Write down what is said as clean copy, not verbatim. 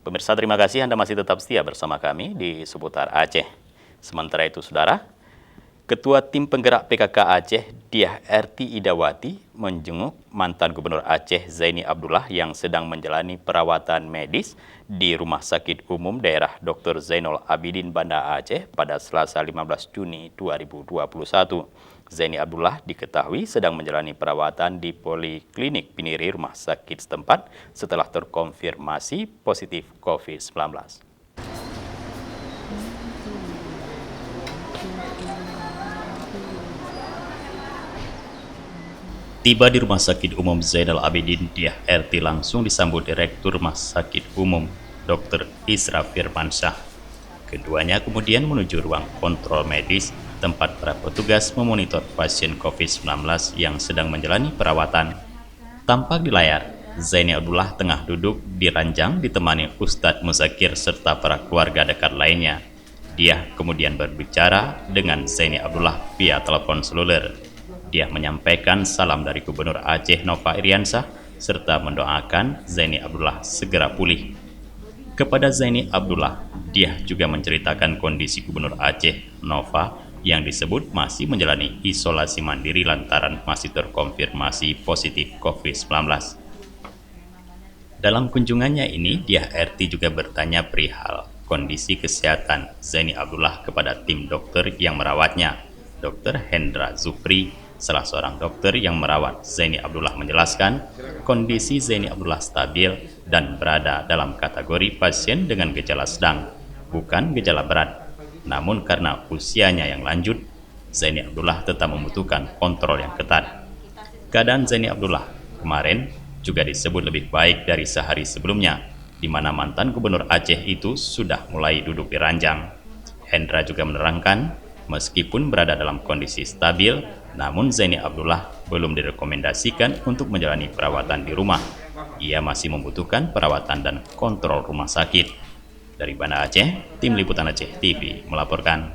Pemirsa, terima kasih Anda masih tetap setia bersama kami di seputar Aceh. Sementara itu, Saudara, Ketua Tim Penggerak PKK Aceh, Diah Erti Idawati, menjenguk mantan Gubernur Aceh Zaini Abdullah yang sedang menjalani perawatan medis di Rumah Sakit Umum Daerah Dr. Zainul Abidin Banda Aceh pada Selasa 15 Juni 2021. Zaini Abdullah diketahui sedang menjalani perawatan di Poliklinik Piniri Rumah Sakit setempat setelah terkonfirmasi positif COVID-19. Tiba di Rumah Sakit Umum Zainal Abidin, Diah Erti langsung disambut Direktur Rumah Sakit Umum, Dr. Isra Firmansyah. Keduanya kemudian menuju ruang kontrol medis, tempat para petugas memonitor pasien COVID-19 yang sedang menjalani perawatan. Tampak di layar, Zaini Abdullah tengah duduk di ranjang ditemani Ustadz Muzakir serta para keluarga dekat lainnya. Dia kemudian berbicara dengan Zaini Abdullah via telepon seluler. Dia menyampaikan salam dari Gubernur Aceh Nova Iriansah serta mendoakan Zaini Abdullah segera pulih. Kepada Zaini Abdullah, dia juga menceritakan kondisi Gubernur Aceh Nova yang disebut masih menjalani isolasi mandiri lantaran masih terkonfirmasi positif COVID-19. Dalam kunjungannya ini, Diah Erti juga bertanya perihal kondisi kesehatan Zaini Abdullah kepada tim dokter yang merawatnya. Dr. Hendra Zupri, salah seorang dokter yang merawat Zaini Abdullah, menjelaskan kondisi Zaini Abdullah stabil dan berada dalam kategori pasien dengan gejala sedang, bukan gejala berat. Namun karena usianya yang lanjut, Zaini Abdullah tetap membutuhkan kontrol yang ketat. Keadaan Zaini Abdullah kemarin juga disebut lebih baik dari sehari sebelumnya, di mana mantan Gubernur Aceh itu sudah mulai duduk di ranjang. Hendra juga menerangkan, meskipun berada dalam kondisi stabil, namun Zaini Abdullah belum direkomendasikan untuk menjalani perawatan di rumah. Ia masih membutuhkan perawatan dan kontrol rumah sakit. Dari Banda Aceh, Tim Liputan Aceh TV melaporkan.